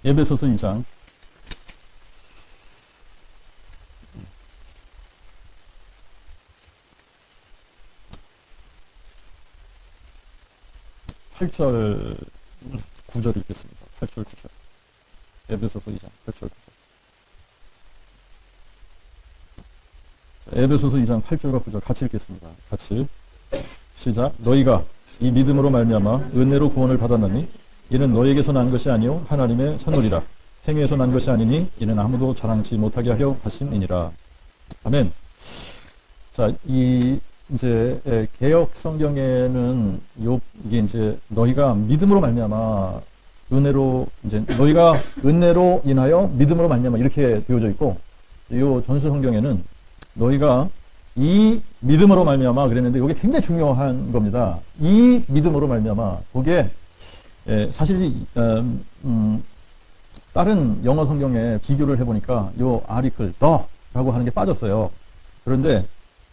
에베소서 2장 8절 9절 읽겠습니다. 8절 9절. 에베소서 2장 8절 9절. 에베소서 2장 8절과 9절 같이 읽겠습니다. 같이 시작. 너희가 이 믿음으로 말미암아 은혜로 구원을 받았나니 이는 너희에게서 난 것이 아니요 하나님의 선물이라. 행위에서 난 것이 아니니 이는 아무도 자랑치 못하게 하려 하심이니라. 아멘. 자, 이 이제 개역 성경에는 이게 이제 너희가 믿음으로 말미암아 은혜로 이제 너희가 은혜로 인하여 믿음으로 말미암아 이렇게 되어져 있고, 이 전수 성경에는 너희가 이 믿음으로 말미암아 그랬는데 이게 굉장히 중요한 겁니다. 이 믿음으로 말미암아 그게 사실 다른 영어 성경에 비교를 해보니까 요 아리클 더라고 하는 게 빠졌어요. 그런데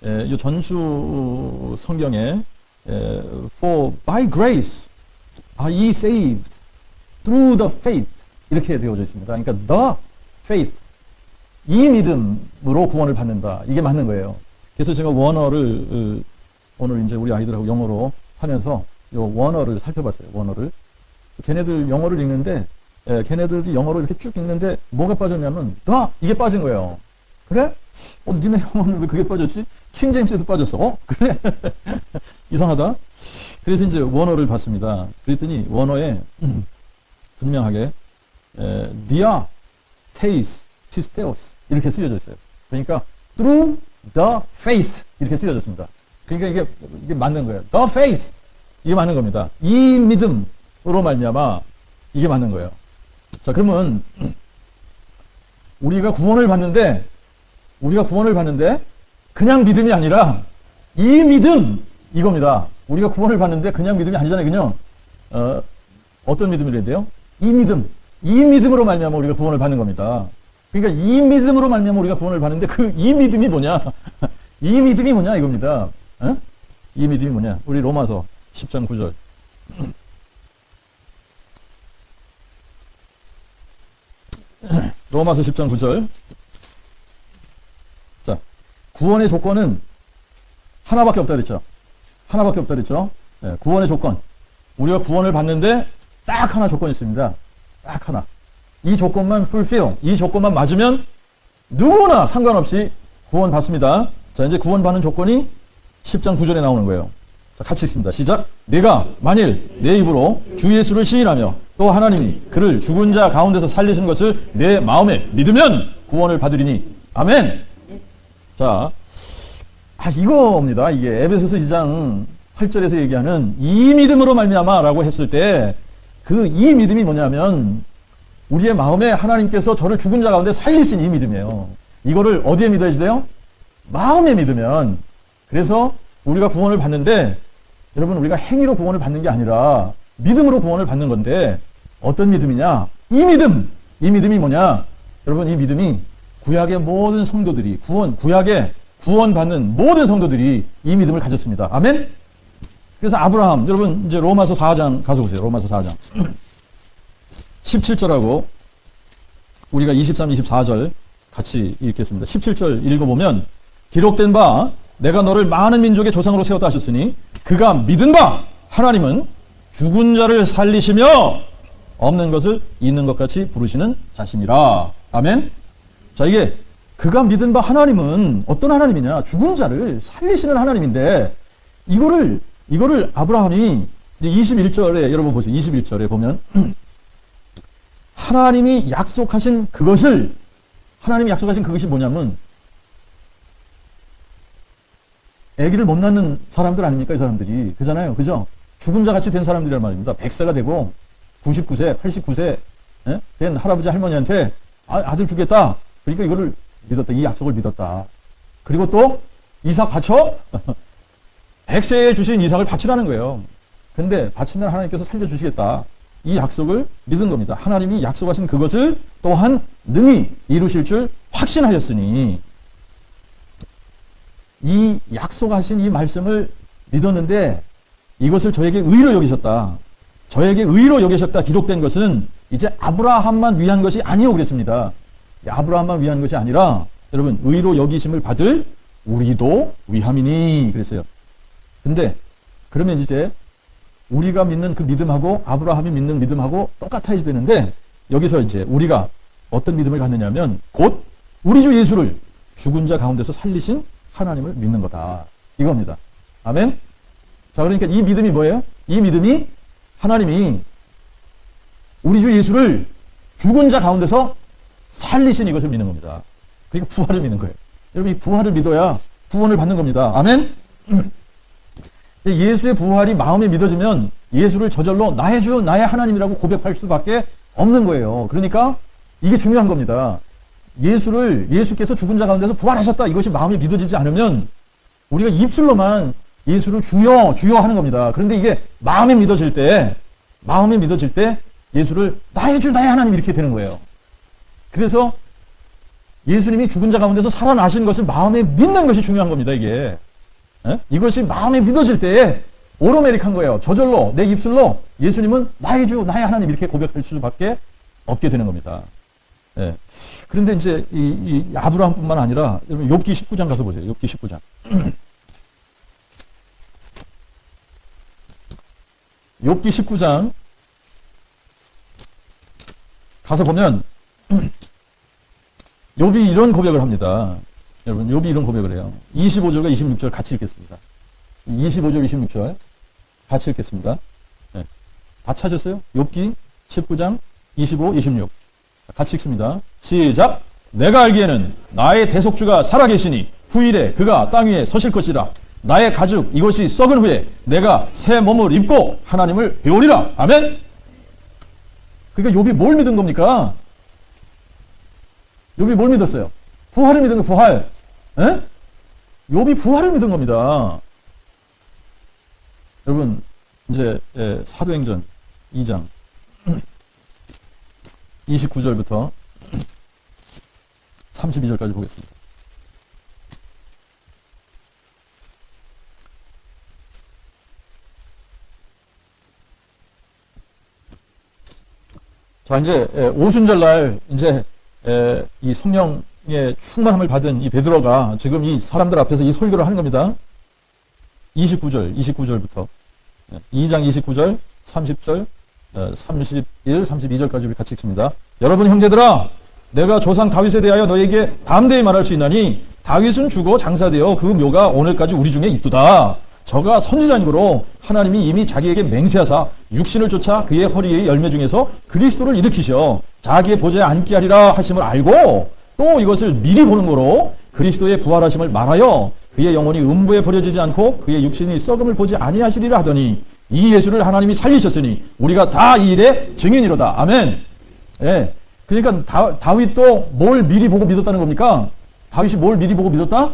이 전수 성경에 for by grace are ye saved through the faith 이렇게 되어져 있습니다. 그러니까 the faith 이 믿음으로 구원을 받는다. 이게 맞는 거예요. 그래서 제가 원어를 오늘 이제 우리 아이들하고 영어로 하면서 요 원어를 살펴봤어요. 원어를. 걔네들 영어를 읽는데 걔네들이 영어로 이렇게 쭉 읽는데 뭐가 빠졌냐면 the 이게 빠진 거예요. 그래? 니네 영어는 왜 그게 빠졌지? 킹제임스에도 빠졌어. 그래? 이상하다. 그래서 이제 원어를 봤습니다. 그랬더니 원어에 분명하게 dia, teis, pisteos 이렇게 쓰여져 있어요. 그러니까 through the faith 이렇게 쓰여졌습니다. 그러니까 이게 맞는 거예요. the faith 이게 맞는 겁니다. 이 믿음으로 말미암아 이게 맞는 거예요. 자, 그러면 우리가 구원을 받는데 그냥 믿음이 아니라 이 믿음 이겁니다. 우리가 구원을 받는데 그냥 믿음이 아니잖아요. 그냥 어떤 믿음이래야 돼요? 이 믿음으로 말미암아 우리가 구원을 받는 겁니다. 그러니까 이 믿음으로 말미암아 우리가 구원을 받는데 그 이 믿음이 뭐냐? 이 믿음이 뭐냐 이겁니다. 어? 이 믿음이 뭐냐? 우리 로마서 10장 9절. 로마서 10장 9절. 자, 구원의 조건은 하나밖에 없다 그랬죠. 하나밖에 없다 그랬죠. 네, 구원의 조건. 우리가 구원을 받는데 딱 하나 조건이 있습니다. 딱 하나. 이 조건만 fulfill, 이 조건만 맞으면 누구나 상관없이 구원 받습니다. 자, 이제 구원 받는 조건이 10장 9절에 나오는 거예요. 자, 같이 읽습니다. 시작. 내가 만일 내 입으로 주 예수를 시인하며 또 하나님이 그를 죽은 자 가운데서 살리신 것을 내 마음에 믿으면 구원을 받으리니. 아멘. 자, 이거입니다. 이게 에베소서 2장 8절에서 얘기하는 이 믿음으로 말미암아라고 했을 때 그 이 믿음이 뭐냐면 우리의 마음에 하나님께서 저를 죽은 자 가운데 살리신 이 믿음이에요. 이거를 어디에 믿어야지 돼요? 마음에 믿으면. 그래서 우리가 구원을 받는데 여러분 우리가 행위로 구원을 받는 게 아니라 믿음으로 구원을 받는 건데 어떤 믿음이냐? 이 믿음이 뭐냐? 여러분 이 믿음이 구약의 모든 성도들이 구약에 구원받는 모든 성도들이 이 믿음을 가졌습니다. 아멘? 그래서 아브라함, 여러분 이제 로마서 4장 가서 보세요. 로마서 4장 17절하고 우리가 23, 24절 같이 읽겠습니다. 17절 읽어보면 기록된 바 내가 너를 많은 민족의 조상으로 세웠다 하셨으니 그가 믿은 바 하나님은 죽은 자를 살리시며 없는 것을 있는 것 같이 부르시는 자신이라. 아멘. 자, 이게 그가 믿은 바 하나님은 어떤 하나님이냐? 죽은 자를 살리시는 하나님인데 이거를 아브라함이 이제 21절에 여러분 보세요. 21절에 보면 하나님이 약속하신 그것이 뭐냐면 아기를 못 낳는 사람들 아닙니까? 이 사람들이. 그잖아요. 그죠? 죽은 자 같이 된 사람들이란 말입니다. 100세가 되고 99세, 89세 된 할아버지 할머니한테 아들 주겠다. 그러니까 이거를 믿었다. 이 약속을 믿었다. 그리고 또 이삭 바쳐 100세에 주신 이삭을 바치라는 거예요. 근데 바치면 하나님께서 살려주시겠다. 이 약속을 믿은 겁니다. 하나님이 약속하신 그것을 또한 능히 이루실 줄 확신하였으니 이 약속하신 이 말씀을 믿었는데 이것을 저에게 의로 여기셨다. 저에게 의로 여기셨다 기록된 것은 이제 아브라함만 위한 것이 아니요 그랬습니다. 아브라함만 위한 것이 아니라 여러분 의로 여기심을 받을 우리도 위함이니 그랬어요. 근데 그러면 이제 우리가 믿는 그 믿음하고 아브라함이 믿는 믿음하고 똑같아야 되는데 여기서 이제 우리가 어떤 믿음을 갖느냐면 곧 우리 주 예수를 죽은 자 가운데서 살리신 하나님을 믿는 거다. 이겁니다. 아멘? 자, 그러니까 이 믿음이 뭐예요? 이 믿음이 하나님이 우리 주 예수를 죽은 자 가운데서 살리신 이것을 믿는 겁니다. 그러니까 부활을 믿는 거예요. 여러분 이 부활을 믿어야 구원을 받는 겁니다. 아멘? 예수의 부활이 마음에 믿어지면 예수를 저절로 나의 주, 나의 하나님이라고 고백할 수밖에 없는 거예요. 그러니까 이게 중요한 겁니다. 예수께서 죽은 자 가운데서 부활하셨다. 이것이 마음에 믿어지지 않으면 우리가 입술로만 예수를 주여, 주여 하는 겁니다. 그런데 이게 마음에 믿어질 때 예수를 나의 주, 나의 하나님 이렇게 되는 거예요. 그래서 예수님이 죽은 자 가운데서 살아나신 것을 마음에 믿는 것이 중요한 겁니다, 이게. 이것이 마음에 믿어질 때에 오로메릭한 거예요. 저절로 내 입술로 예수님은 나의 주, 나의 하나님 이렇게 고백할 수밖에 없게 되는 겁니다. 예. 그런데 이제 이 아브라함뿐만 아니라 여러분 욥기 19장 가서 보세요. 욥기 19장. 욥기 19장 가서 보면 욥이 이런 고백을 합니다. 여러분 욥이 이런 고백을 해요. 25절과 26절 같이 읽겠습니다. 25절 26절 같이 읽겠습니다. 네. 다 찾았어요? 욥기 19장 25, 26 같이 읽습니다. 시작. 내가 알기에는 나의 대속주가 살아계시니 후일에 그가 땅 위에 서실 것이라. 나의 가죽 이것이 썩은 후에 내가 새 몸을 입고 하나님을 배우리라. 아멘. 그러니까 욥이 뭘 믿은 겁니까? 욥이 뭘 믿었어요? 부활을 믿은 거, 부활. 에? 욥이 부활을 믿은 겁니다. 여러분, 이제 사도행전 2장 29절부터 32절까지 보겠습니다. 자, 이제 오순절날 이제 이 성령의 충만함을 받은 이 베드로가 지금 이 사람들 앞에서 이 설교를 하는 겁니다. 29절부터 2장 29절, 30절, 31, 32절까지 우리 같이 읽습니다. 여러분 형제들아, 내가 조상 다윗에 대하여 너에게 담대히 말할 수 있나니 다윗은 죽어 장사되어 그 묘가 오늘까지 우리 중에 있도다. 저가 선지자니므로 하나님이 이미 자기에게 맹세하사 육신을 쫓아 그의 허리의 열매 중에서 그리스도를 일으키셔 자기의 보좌에 앉게 하리라 하심을 알고 또 이것을 미리 보는 거로 그리스도의 부활하심을 말하여 그의 영혼이 음부에 버려지지 않고 그의 육신이 썩음을 보지 아니하시리라 하더니 이 예수를 하나님이 살리셨으니 우리가 다 이 일의 증인이로다. 아멘. 예. 그러니까 다윗도 뭘 미리 보고 믿었다는 겁니까? 다윗이 뭘 미리 보고 믿었다?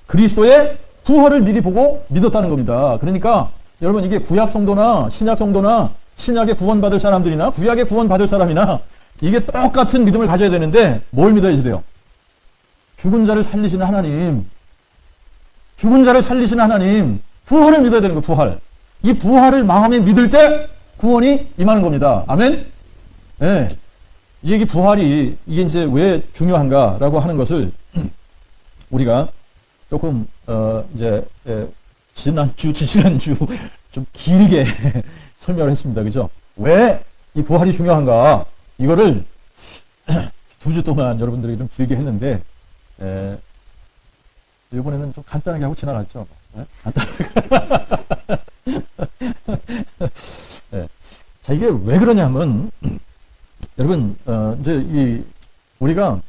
그리스도의 부활을 미리 보고 믿었다는 겁니다. 그러니까 여러분 이게 구약 성도나 신약 성도나 신약의 구원받을 사람들이나 구약의 구원받을 사람이나 이게 똑같은 믿음을 가져야 되는데 뭘 믿어야지 돼요? 죽은 자를 살리시는 하나님, 죽은 자를 살리시는 하나님, 부활을 믿어야 되는 거예요. 부활. 이 부활을 마음에 믿을 때 구원이 임하는 겁니다. 아멘? 예. 이게 부활이 이게 이제 왜 중요한가라고 하는 것을 우리가 조금 이제 지난주 좀 길게 설명을 했습니다. 그죠? 왜 이 부활이 중요한가? 이거를 2주 동안 여러분들에게 좀 길게 했는데 이번에는 좀 간단하게 하고 지나갔죠. 네? 간단하게. 네. 자, 이게 왜 그러냐면 여러분 이제 우리가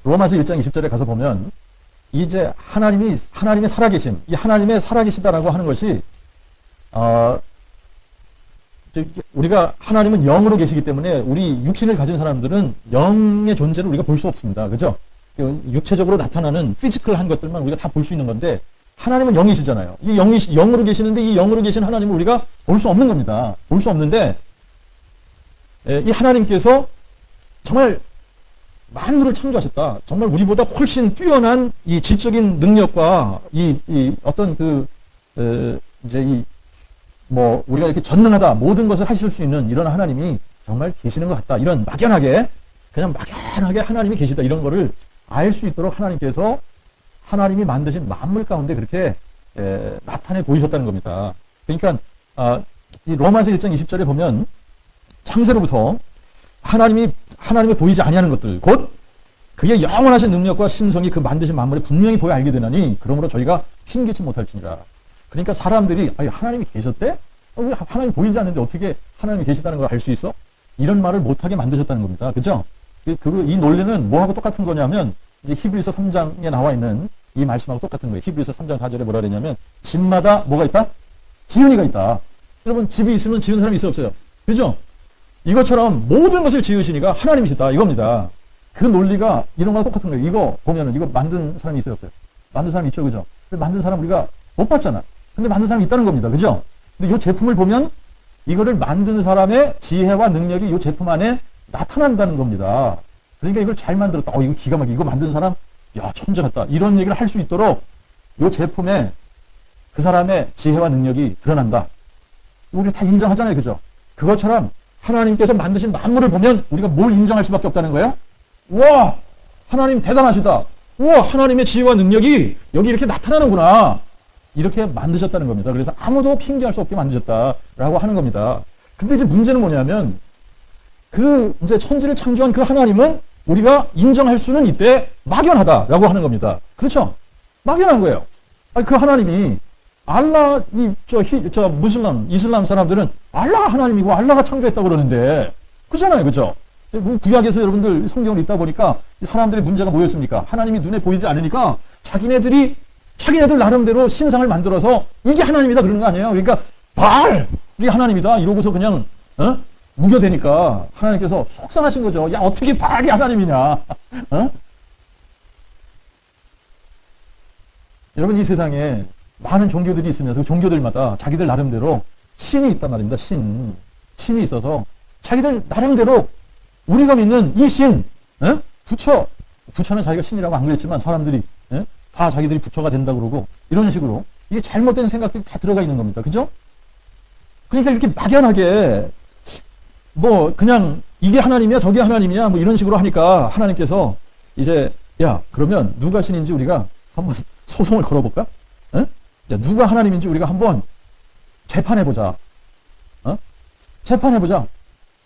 로마서 1장 20절에 가서 보면 이제 하나님의 살아계심, 이 하나님의 살아계시다라고 하는 것이 우리가 하나님은 영으로 계시기 때문에 우리 육신을 가진 사람들은 영의 존재를 우리가 볼 수 없습니다. 그죠? 육체적으로 나타나는 피지컬한 것들만 우리가 다 볼 수 있는 건데 하나님은 영이시잖아요. 이 영으로 계시는데 이 영으로 계신 하나님을 우리가 볼 수 없는 겁니다. 볼 수 없는데 이 하나님께서 정말 만물을 창조하셨다. 정말 우리보다 훨씬 뛰어난 이 지적인 능력과 이 어떤 이제 우리가 이렇게 전능하다. 모든 것을 하실 수 있는 이런 하나님이 정말 계시는 것 같다. 이런 막연하게, 그냥 막연하게 하나님이 계시다. 이런 거를 알 수 있도록 하나님께서 하나님이 만드신 만물 가운데 그렇게 나타내 보이셨다는 겁니다. 그러니까 이 로마서 1장 20절에 보면 창세로부터 하나님이 보이지 아니하는 것들 곧 그의 영원하신 능력과 신성이 그 만드신 만물에 분명히 보여 알게 되나니 그러므로 저희가 핑계치 못할지니라. 그러니까 사람들이 하나님이 계셨대? 하나님 보이지 않는데 어떻게 하나님이 계시다는 걸 알 수 있어? 이런 말을 못하게 만드셨다는 겁니다. 그죠? 이 논리는 뭐하고 똑같은 거냐면 이제 히브리서 3장에 나와 있는 이 말씀하고 똑같은 거예요. 히브리서 3장 4절에 뭐라 그러냐면 집마다 뭐가 있다? 지은이가 있다. 여러분 집이 있으면 지은 사람이 있어 없어요? 그죠? 이것처럼 모든 것을 지으시니가 하나님이시다 이겁니다. 그 논리가 이런 거랑 똑같은 거예요. 이거 보면은 이거 만든 사람이 있어요 없어요? 만든 사람이 있죠, 그죠? 근데 만든 사람 우리가 못 봤잖아. 근데 만든 사람이 있다는 겁니다. 그죠? 근데 이 제품을 보면 이거를 만든 사람의 지혜와 능력이 이 제품 안에 나타난다는 겁니다. 그러니까 이걸 잘 만들었다. 이거 기가 막히게 이거 만든 사람 야 천재 같다. 이런 얘기를 할 수 있도록 이 제품에 그 사람의 지혜와 능력이 드러난다. 우리 다 인정하잖아요. 그죠? 그것처럼 하나님께서 만드신 만물을 보면 우리가 뭘 인정할 수밖에 없다는 거예요? 우와! 하나님 대단하시다. 우와! 하나님의 지혜와 능력이 여기 이렇게 나타나는구나. 이렇게 만드셨다는 겁니다. 그래서 아무도 핑계할 수 없게 만드셨다라고 하는 겁니다. 근데 이제 문제는 뭐냐면 이제 천지를 창조한 그 하나님은 우리가 인정할 수는 이때 막연하다라고 하는 겁니다. 그렇죠? 막연한 거예요. 그 하나님이 이슬람 사람들은 알라가 하나님이고 알라가 창조했다고 그러는데, 그렇잖아요. 그죠? 구약에서 여러분들 성경을 읽다 보니까 사람들의 문제가 뭐였습니까? 하나님이 눈에 보이지 않으니까 자기네들 나름대로 신상을 만들어서 이게 하나님이다 그러는 거 아니에요? 그러니까 이게 하나님이다 이러고서 그냥 무겨대니까 하나님께서 속상하신 거죠. 야 어떻게 바알이 하나님이냐? 여러분 이 세상에 많은 종교들이 있으면서 그 종교들마다 자기들 나름대로 신이 있단 말입니다. 신이 있어서 자기들 나름대로 우리가 믿는 이 신, 부처는 자기가 신이라고 안 그랬지만 사람들이 다 자기들이 부처가 된다고 그러고 이런 식으로 이게 잘못된 생각들이 다 들어가 있는 겁니다. 그죠? 그러니까 이렇게 막연하게 그냥 이게 하나님이야 저게 하나님이야 이런 식으로 하니까 하나님께서 이제 야 그러면 누가 신인지 우리가 한번 소송을 걸어볼까? 야 누가 하나님인지 우리가 한번 재판해보자. 재판해보자.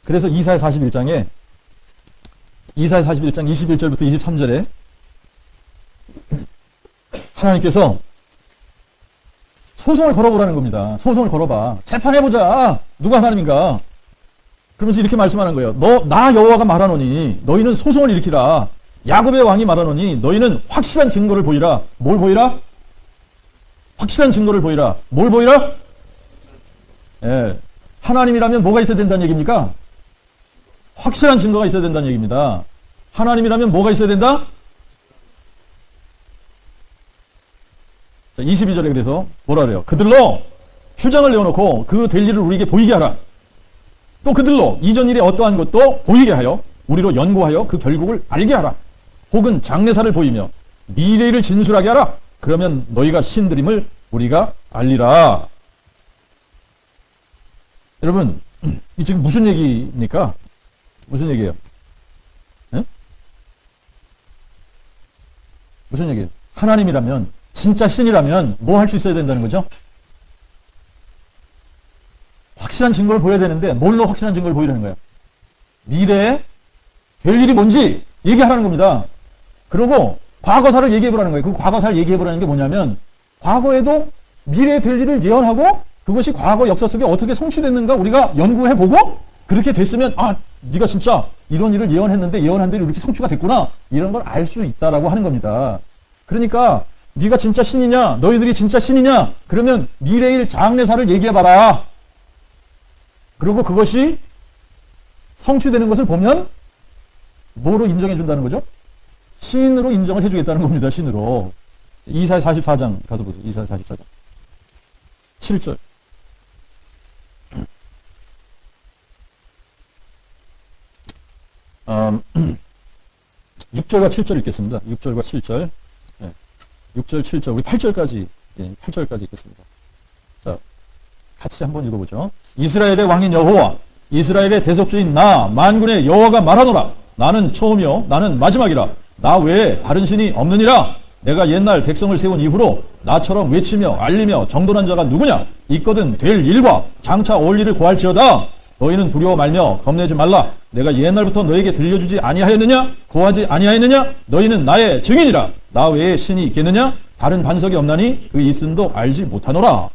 그래서 이사야 41장 21절부터 23절에 하나님께서 소송을 걸어보라는 겁니다. 소송을 걸어봐. 재판해보자. 누가 하나님인가? 그러면서 이렇게 말씀하는 거예요. 나 여호와가 말하노니 너희는 소송을 일으키라. 야곱의 왕이 말하노니 너희는 확실한 증거를 보이라. 뭘 보이라? 확실한 증거를 보이라. 뭘 보이라? 예. 하나님이라면 뭐가 있어야 된다는 얘기입니까? 확실한 증거가 있어야 된다는 얘기입니다. 하나님이라면 뭐가 있어야 된다? 자, 22절에 그래서 뭐라 그래요? 그들로 휴장을 내어놓고 그 될 일을 우리에게 보이게 하라. 또 그들로 이전 일에 어떠한 것도 보이게 하여 우리로 연구하여 그 결국을 알게 하라. 혹은 장래사를 보이며 미래를 진술하게 하라. 그러면 너희가 신들임을 우리가 알리라. 여러분, 이 지금 무슨 얘기입니까? 무슨 얘기예요? 네? 무슨 얘기예요? 하나님이라면, 진짜 신이라면 뭐 할 수 있어야 된다는 거죠? 확실한 증거를 보여야 되는데 뭘로 확실한 증거를 보이려는 거예요? 미래에 될 일이 뭔지 얘기하라는 겁니다. 그리고 과거사를 얘기해보라는 거예요. 그 과거사를 얘기해보라는 게 뭐냐면 과거에도 미래에 될 일을 예언하고 그것이 과거 역사 속에 어떻게 성취됐는가 우리가 연구해보고 그렇게 됐으면 네가 진짜 이런 일을 예언했는데 예언한 대로 이렇게 성취가 됐구나 이런 걸 알 수 있다라고 하는 겁니다. 그러니까 네가 진짜 신이냐 너희들이 진짜 신이냐 그러면 미래일 장래사를 얘기해봐라. 그리고 그것이 성취되는 것을 보면 뭐로 인정해준다는 거죠? 신으로 인정을 해주겠다는 겁니다. 신으로. 이사야 44장 가서 보세요. 이사야 44장 7절 6절과 7절 읽겠습니다. 6절과 7절 6절 7절 우리 8절까지 8절까지 읽겠습니다. 자, 같이 한번 읽어보죠. 이스라엘의 왕인 여호와 이스라엘의 대속주인 나 만군의 여호와가 말하노라. 나는 처음이요 나는 마지막이라. 나 외에 다른 신이 없느니라. 내가 옛날 백성을 세운 이후로 나처럼 외치며 알리며 정돈한 자가 누구냐? 있거든 될 일과 장차 올 일을 고할지어다. 너희는 두려워 말며 겁내지 말라. 내가 옛날부터 너에게 들려주지 아니하였느냐? 구하지 아니하였느냐? 너희는 나의 증인이라. 나 외에 신이 있겠느냐? 다른 반석이 없나니 그 있음도 알지 못하노라.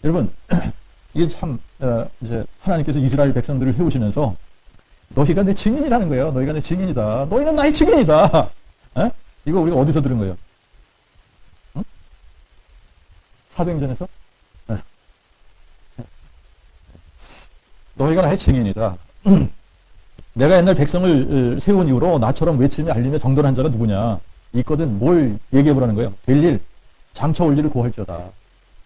여러분, 이게 참 이제 하나님께서 이스라엘 백성들을 세우시면서 너희가 내 증인이라는 거예요. 너희가 내 증인이다. 너희는 나의 증인이다. 에? 이거 우리가 어디서 들은 거예요? 응? 사도행전에서? 네. 너희가 나의 증인이다. 내가 옛날 백성을 세운 이후로 나처럼 외치며 알리며 정돈한 자가 누구냐? 있거든 뭘 얘기해 보라는 거예요? 될 일, 장차 올 일을 고할지어다.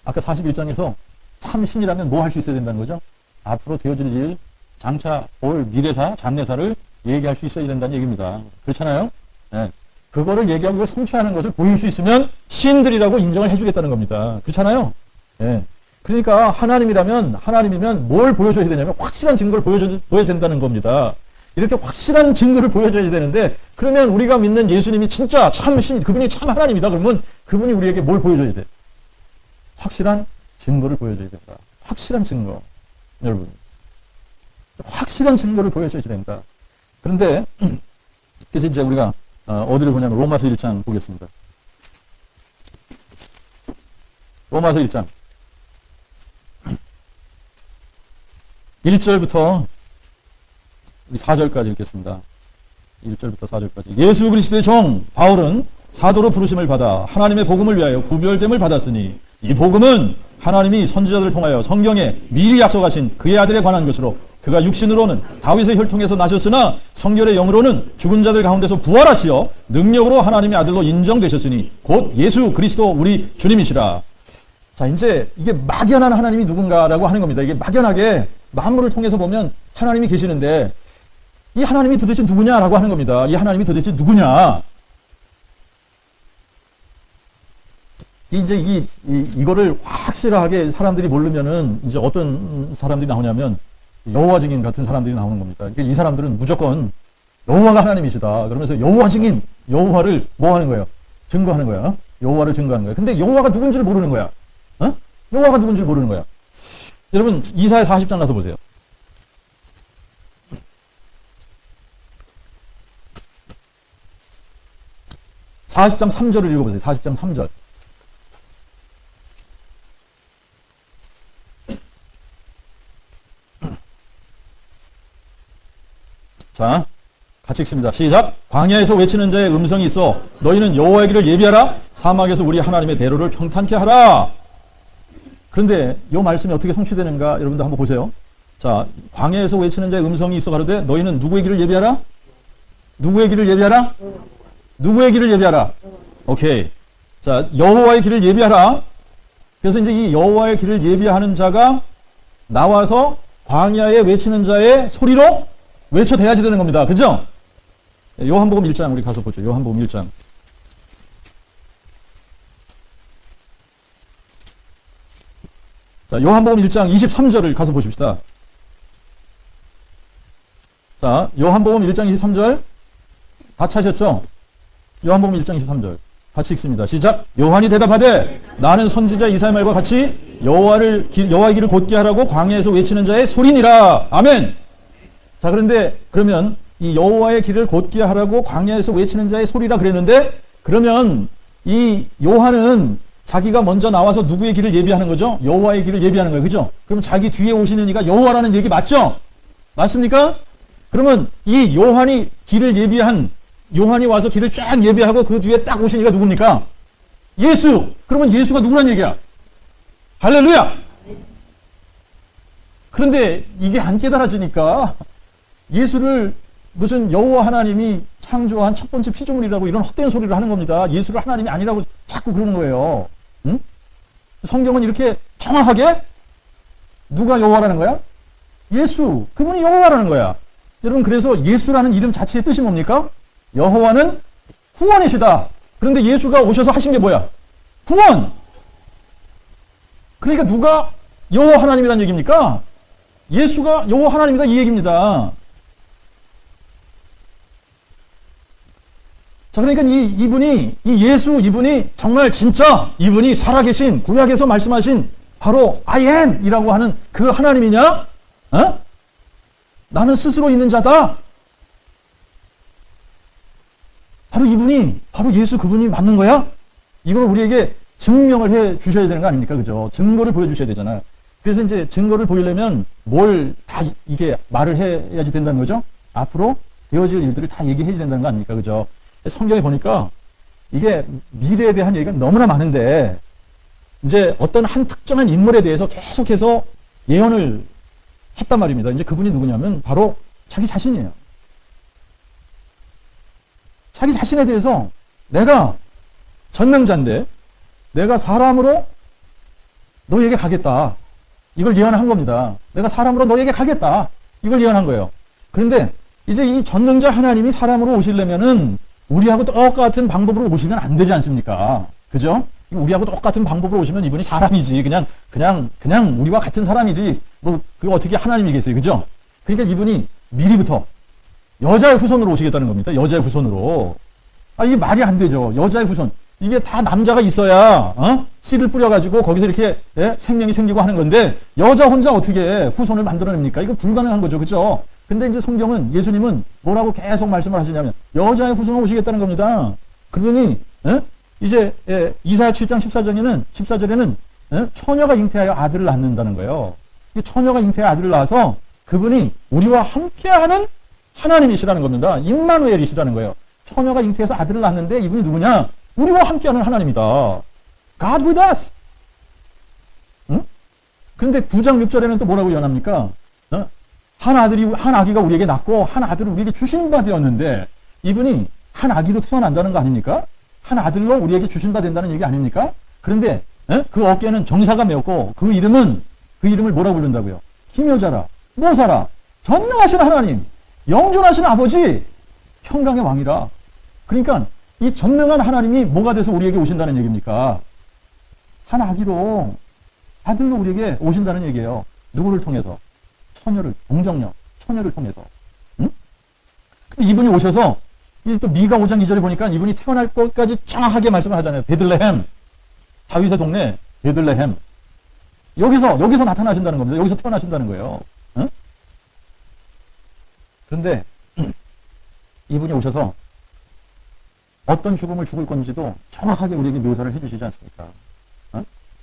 아까 41장에서 참 신이라면 뭐 할 수 있어야 된다는 거죠? 앞으로 되어질 일, 장차 올 미래사, 장래사를 얘기할 수 있어야 된다는 얘기입니다. 그렇잖아요? 네. 그거를 얘기하고 성취하는 것을 보일 수 있으면 신들이라고 인정을 해주겠다는 겁니다. 그렇잖아요? 네. 그러니까 하나님이면 뭘 보여줘야 되냐면 확실한 증거를 보여줘야 된다는 겁니다. 이렇게 확실한 증거를 보여줘야 되는데 그러면 우리가 믿는 예수님이 진짜 참 신, 그분이 참 하나님이다. 그러면 그분이 우리에게 뭘 보여줘야 돼? 확실한 증거를 보여줘야 된다. 확실한 증거. 여러분. 확실한 증거를 보여줘야 된다. 그런데 그래서 이제 우리가 어디를 보냐면 로마서 1장 보겠습니다. 로마서 1장 1절부터 4절까지 읽겠습니다. 1절부터 4절까지. 예수 그리스도의 종 바울은 사도로 부르심을 받아 하나님의 복음을 위하여 구별됨을 받았으니 이 복음은 하나님이 선지자들을 통하여 성경에 미리 약속하신 그의 아들에 관한 것으로 그가 육신으로는 다윗의 혈통에서 나셨으나 성결의 영으로는 죽은 자들 가운데서 부활하시어 능력으로 하나님의 아들로 인정되셨으니 곧 예수 그리스도 우리 주님이시라. 자, 이제 이게 막연한 하나님이 누군가라고 하는 겁니다. 이게 막연하게 만물을 통해서 보면 하나님이 계시는데 이 하나님이 도대체 누구냐라고 하는 겁니다. 이 하나님이 도대체 누구냐? 이제 이거를 확실하게 사람들이 모르면은 이제 어떤 사람들이 나오냐면 여호와 증인 같은 사람들이 나오는 겁니다. 그러니까 이 사람들은 무조건 여호와가 하나님이시다. 그러면서 여호와 증인, 여호와를 뭐 하는 거예요? 증거하는 거야. 여호와를 증거하는 거야. 근데 여호와가 누군지를 모르는 거야. 여호와가 누군지를 모르는 거야. 여러분 이사야 40장 가서 보세요. (40장 3절을) 읽어보세요. 40장 3절. 자, 같이 읽습니다. 시작. 광야에서 외치는 자의 음성이 있어 너희는 여호와의 길을 예비하라. 사막에서 우리 하나님의 대로를 평탄케 하라. 그런데 이 말씀이 어떻게 성취되는가 여러분들 한번 보세요. 자, 광야에서 외치는 자의 음성이 있어 가로되 너희는 누구의 길을 예비하라? 누구의 길을 예비하라? 누구의 길을 예비하라? 오케이. 자, 여호와의 길을 예비하라. 그래서 이제 이 여호와의 길을 예비하는 자가 나와서 광야에 외치는 자의 소리로 외쳐대야지 되는 겁니다. 그죠? 요한복음 1장 우리 가서 보죠. 요한복음 1장. 자, 요한복음 1장 23절을 가서 보십시다. 자, 요한복음 1장 23절 다 찾으셨죠? 요한복음 1장 23절 같이 읽습니다. 시작. 요한이 대답하되 나는 선지자 이사야 말과 같이 여호와의 길을 곧게 하라고 광야에서 외치는 자의 소리니라. 아멘. 자, 그런데 그러면 이 여호와의 길을 곧게 하라고 광야에서 외치는 자의 소리라 그랬는데 그러면 이 요한은 자기가 먼저 나와서 누구의 길을 예비하는 거죠? 여호와의 길을 예비하는 거예요. 그죠? 그럼 자기 뒤에 오시는 이가 여호와라는 얘기 맞죠? 맞습니까? 그러면 이 요한이 길을 예비한 요한이 와서 길을 쫙 예비하고 그 뒤에 딱 오신 이가 누굽니까? 예수! 그러면 예수가 누구란 얘기야? 할렐루야! 그런데 이게 안 깨달아지니까 예수를 무슨 여호와 하나님이 창조한 첫 번째 피조물이라고 이런 헛된 소리를 하는 겁니다. 예수를 하나님이 아니라고 자꾸 그러는 거예요. 응? 성경은 이렇게 정확하게 누가 여호와라는 거야? 예수. 그분이 여호와라는 거야. 여러분 그래서 예수라는 이름 자체의 뜻이 뭡니까? 여호와는 구원이시다. 그런데 예수가 오셔서 하신 게 뭐야? 구원. 그러니까 누가 여호와 하나님이라는 얘기입니까? 예수가 여호와 하나님이다 이 얘기입니다. 자, 그러니까 이 예수 이분이 정말 진짜 이분이 살아계신 구약에서 말씀하신 바로 I am 이라고 하는 그 하나님이냐? 어? 나는 스스로 있는 자다. 바로 이분이, 바로 예수 그분이 맞는 거야? 이걸 우리에게 증명을 해 주셔야 되는 거 아닙니까? 그죠? 증거를 보여주셔야 되잖아요. 그래서 이제 증거를 보이려면 뭘 다 이게 말을 해야지 된다는 거죠? 앞으로 되어질 일들을 다 얘기해야 된다는 거 아닙니까? 그죠? 성경에 보니까 이게 미래에 대한 얘기가 너무나 많은데 이제 어떤 한 특정한 인물에 대해서 계속해서 예언을 했단 말입니다. 이제 그분이 누구냐면 바로 자기 자신이에요. 자기 자신에 대해서 내가 전능자인데 내가 사람으로 너에게 가겠다. 이걸 예언한 겁니다. 내가 사람으로 너에게 가겠다. 이걸 예언한 거예요. 그런데 이제 이 전능자 하나님이 사람으로 오시려면은 우리하고 똑같은 방법으로 오시면 안 되지 않습니까? 그죠? 우리하고 똑같은 방법으로 오시면 이분이 사람이지. 그냥 우리와 같은 사람이지. 뭐, 그거 어떻게 하나님이겠어요. 그죠? 그러니까 이분이 미리부터 여자의 후손으로 오시겠다는 겁니다. 여자의 후손으로. 아, 이게 말이 안 되죠. 여자의 후손. 이게 다 남자가 있어야, 씨를 뿌려가지고 거기서 이렇게, 예? 생명이 생기고 하는 건데, 여자 혼자 어떻게 후손을 만들어냅니까? 이거 불가능한 거죠. 그죠? 근데 이제 성경은, 예수님은 뭐라고 계속 말씀을 하시냐면, 여자의 후손으로 오시겠다는 겁니다. 그러더니, 예? 이제, 예, 이사야 7장 14절에는, 예? 처녀가 잉태하여 아들을 낳는다는 거예요. 이 처녀가 잉태하여 아들을 낳아서 그분이 우리와 함께하는 하나님이시라는 겁니다. 임마누엘이시라는 거예요. 처녀가 잉태해서 아들을 낳는데 이분이 누구냐? 우리와 함께하는 하나님이다. God with us. 응? 그런데 9장 6절에는 또 뭐라고 예언합니까? 한 아기가 우리에게 낳고 한 아들을 우리에게 주신 바 되었는데 이분이 한 아기로 태어난다는 거 아닙니까? 한 아들로 우리에게 주신 바 된다는 얘기 아닙니까? 그런데 그 어깨에는 정사가 메었고 그 이름을 뭐라고 부른다고요? 기묘자라, 모사라, 전능하신 하나님, 영존하신 아버지, 평강의 왕이라. 그러니까 이 전능한 하나님이 뭐가 돼서 우리에게 오신다는 얘기입니까? 한 아기로, 아들로 우리에게 오신다는 얘기예요. 누구를 통해서? 동정녀, 처녀를 통해서. 응? 근데 이분이 오셔서, 또 미가 5장 2절에 보니까 이분이 태어날 것까지 정확하게 말씀을 하잖아요. 베들레헴. 다윗의 동네, 베들레헴. 여기서 나타나신다는 겁니다. 여기서 태어나신다는 거예요. 응? 그런데, 이분이 오셔서 어떤 죽음을 죽을 건지도 정확하게 우리에게 묘사를 해주시지 않습니까?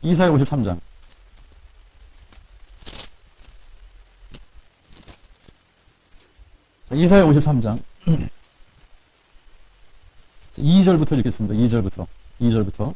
이사야 53장. 자, 이사야 53장. 2절부터 읽겠습니다. 2절부터.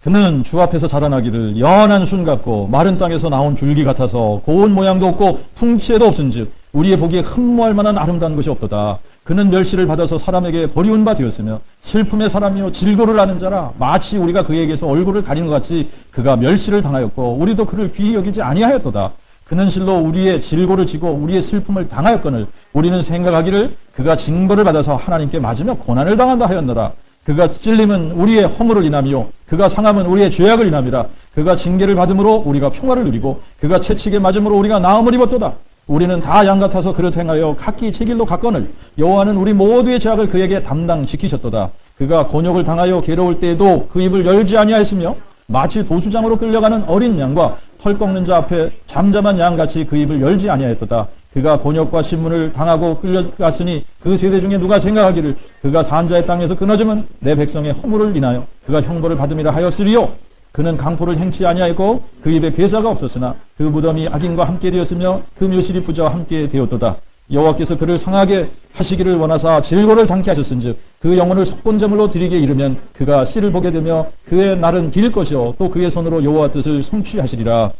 그는 주 앞에서 자라나기를 연한 순 같고 마른 땅에서 나온 줄기 같아서 고운 모양도 없고 풍채도 없은즉 우리의 보기에 흠모할 만한 아름다운 것이 없도다. 그는 멸시를 받아서 사람에게 버리운 바 되었으며 슬픔의 사람이요 질고를 아는 자라. 마치 우리가 그에게서 얼굴을 가리는 것 같이 그가 멸시를 당하였고 우리도 그를 귀히 여기지 아니하였도다. 그는 실로 우리의 질고를 지고 우리의 슬픔을 당하였거늘 우리는 생각하기를 그가 징벌을 받아서 하나님께 맞으며 고난을 당한다 하였노라. 그가 찔림은 우리의 허물을 인하며 그가 상함은 우리의 죄악을 인함이라. 그가 징계를 받음으로 우리가 평화를 누리고 그가 채찍에 맞음으로 우리가 나음을 입었도다. 우리는 다 양 같아서 그릇 행하여 각기 제 길로 갔거늘 여호와는 우리 모두의 죄악을 그에게 담당시키셨도다. 그가 곤욕을 당하여 괴로울 때에도 그 입을 열지 아니하였으며 마치 도수장으로 끌려가는 어린 양과 털 꺾는 자 앞에 잠잠한 양같이 그 입을 열지 아니하였도다. 그가 곤욕과 신문을 당하고 끌려갔으니 그 세대 중에 누가 생각하기를 그가 산자의 땅에서 끊어지면 내 백성의 허물을 인하여 그가 형벌을 받음이라 하였으리요. 그는 강포를 행치 아니하였고 그 입에 괴사가 없었으나 그 무덤이 악인과 함께 되었으며 그 묘실이 부자와 함께 되었도다. 여호와께서 그를 상하게 하시기를 원하사 질고를 당케 하셨은즉 그 영혼을 속건제물로 드리게 이르면 그가 씨를 보게 되며 그의 날은 길 것이요 또 그의 손으로 여호와 뜻을 성취하시리라.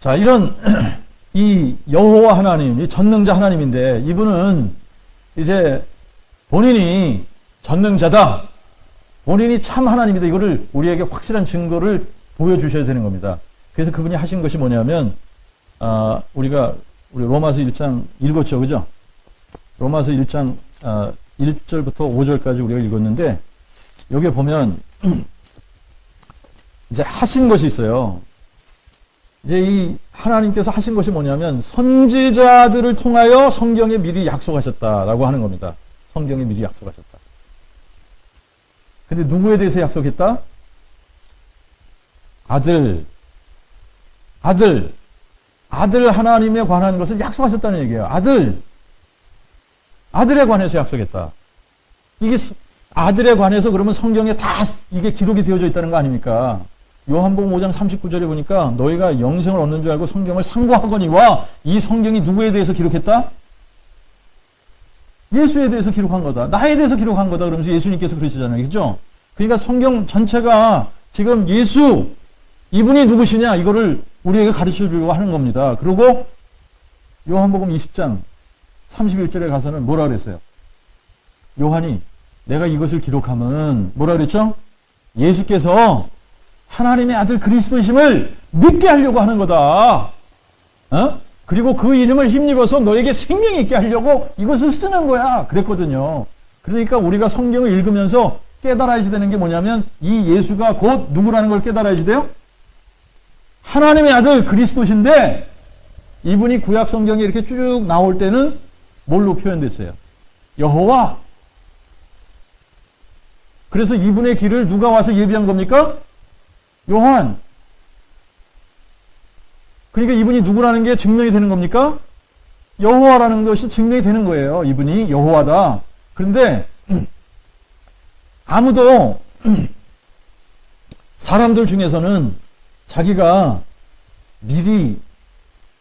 자, 이런 이 여호와 하나님, 이 전능자 하나님인데 이분은 이제 본인이 전능자다, 본인이 참 하나님이다, 이거를 우리에게 확실한 증거를 보여주셔야 되는 겁니다. 그래서 그분이 하신 것이 뭐냐면 우리 로마서 1장 읽었죠, 그죠? 로마서 1장 1절부터 5절까지 우리가 읽었는데 여기에 보면 이제 하신 것이 있어요. 이제 이 하나님께서 하신 것이 뭐냐면 선지자들을 통하여 성경에 미리 약속하셨다라고 하는 겁니다. 성경에 미리 약속하셨다. 근데 누구에 대해서 약속했다? 아들 하나님에 관한 것을 약속하셨다는 얘기예요. 아들에 관해서 약속했다. 이게 아들에 관해서 그러면 성경에 다 이게 기록이 되어져 있다는 거 아닙니까? 요한복음 5장 39절에 보니까 너희가 영생을 얻는 줄 알고 성경을 상고하거니와 이 성경이 누구에 대해서 기록했다? 예수에 대해서 기록한 거다. 나에 대해서 기록한 거다. 그러면서 예수님께서 그러시잖아요. 그죠? 그러니까 성경 전체가 지금 예수, 이분이 누구시냐? 이거를 우리에게 가르쳐 주려고 하는 겁니다. 그리고 요한복음 20장 31절에 가서는 뭐라 그랬어요? 요한이 내가 이것을 기록하면 뭐라 그랬죠? 예수께서 하나님의 아들 그리스도이심을 믿게 하려고 하는 거다. 그리고 그 이름을 힘입어서 너에게 생명이 있게 하려고 이것을 쓰는 거야. 그랬거든요. 그러니까 우리가 성경을 읽으면서 깨달아야지 되는 게 뭐냐면 이 예수가 곧 누구라는 걸 깨달아야지 돼요? 하나님의 아들 그리스도신데 이분이 구약 성경에 이렇게 쭉 나올 때는 뭘로 표현됐어요? 여호와. 그래서 이분의 길을 누가 와서 예비한 겁니까? 요한. 그러니까 이분이 누구라는 게 증명이 되는 겁니까? 여호와라는 것이 증명이 되는 거예요. 이분이 여호와다. 그런데 아무도 사람들 중에서는 자기가 미리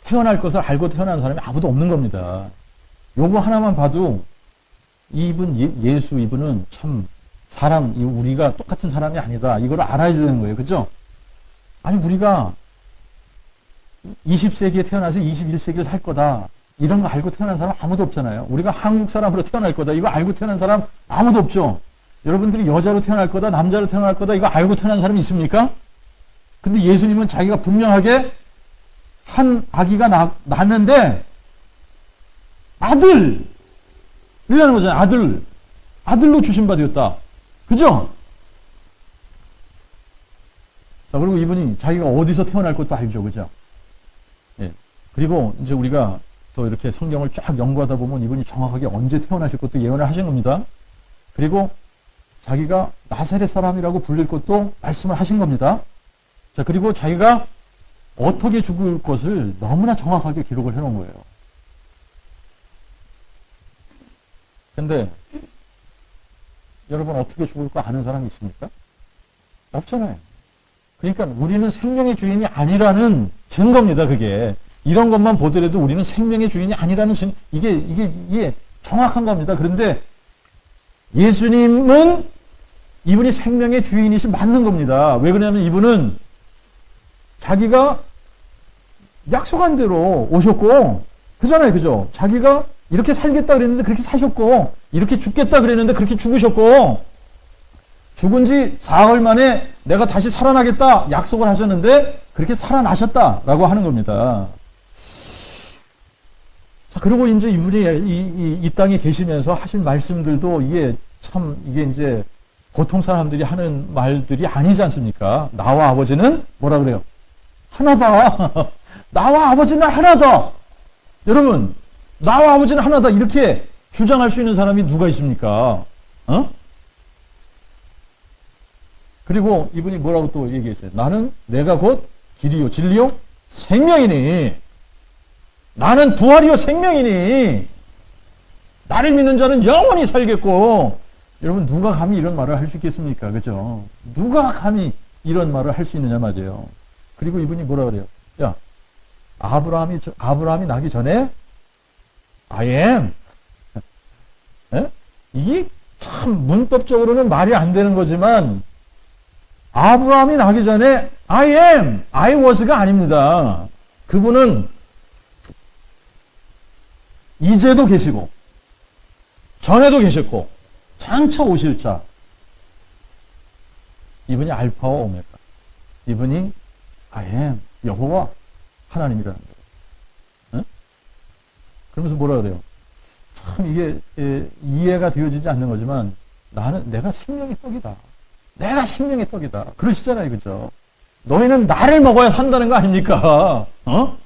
태어날 것을 알고 태어난 사람이 아무도 없는 겁니다. 요거 하나만 봐도 이분 예수 이분은 참 사람 우리가 똑같은 사람이 아니다. 이걸 알아야 되는 거예요. 그죠? 아니 우리가 20세기에 태어나서 21세기를 살 거다. 이런 거 알고 태어난 사람 아무도 없잖아요. 우리가 한국 사람으로 태어날 거다. 이거 알고 태어난 사람 아무도 없죠. 여러분들이 여자로 태어날 거다. 남자로 태어날 거다. 이거 알고 태어난 사람이 있습니까? 근데 예수님은 자기가 분명하게 한 아기가 낳았는데 아들이라는 거잖아요. 아들로 주신 바 되었다. 그죠? 자, 그리고 이분이 자기가 어디서 태어날 것도 알죠. 그죠? 예. 그리고 이제 우리가 또 이렇게 성경을 쫙 연구하다 보면 이분이 정확하게 언제 태어나실 것도 예언을 하신 겁니다. 그리고 자기가 나사렛 사람이라고 불릴 것도 말씀을 하신 겁니다. 자, 그리고 자기가 어떻게 죽을 것을 너무나 정확하게 기록을 해놓은 거예요. 근데 여러분 어떻게 죽을 거 아는 사람이 있습니까? 없잖아요. 그러니까 우리는 생명의 주인이 아니라는 증거입니다. 그게 이런 것만 보더라도 우리는 생명의 주인이 아니라는 이게 정확한 겁니다. 그런데 예수님은 이분이 생명의 주인이시 맞는 겁니다. 왜 그러냐면 이분은 자기가 약속한 대로 오셨고 그잖아요. 그죠? 자기가 이렇게 살겠다 그랬는데 그렇게 사셨고 이렇게 죽겠다 그랬는데 그렇게 죽으셨고 죽은 지 사흘 만에 내가 다시 살아나겠다 약속을 하셨는데 그렇게 살아나셨다라고 하는 겁니다. 자, 그리고 이제 이분이 이 땅에 계시면서 하신 말씀들도 이게 이제 보통 사람들이 하는 말들이 아니지 않습니까? 나와 아버지는 뭐라 그래요? 하나다. 나와 아버지는 하나다. 여러분, 나와 아버지는 하나다. 이렇게 주장할 수 있는 사람이 누가 있습니까? 그리고 이분이 뭐라고 또 얘기했어요? 내가 곧 길이요, 진리요, 생명이니. 나는 부활이요, 생명이니. 나를 믿는 자는 영원히 살겠고. 여러분, 누가 감히 이런 말을 할 수 있겠습니까? 그죠? 누가 감히 이런 말을 할 수 있느냐 말이에요. 그리고 이분이 뭐라 그래요? 야, 아브라함이 나기 전에 I am. 이게 참 문법적으로는 말이 안 되는 거지만 아브라함이 나기 전에 I am, I was가 아닙니다. 그분은 이제도 계시고 전에도 계셨고 장차 오실 자. 이분이 알파와 오메가. 이분이 I am, 여호와 하나님이라는 거예요. 그러면서 뭐라 그래요? 참 이게 이해가 되어지지 않는 거지만 내가 생명의 떡이다. 내가 생명의 떡이다. 그러시잖아요. 그죠? 너희는 나를 먹어야 산다는 거 아닙니까? 어?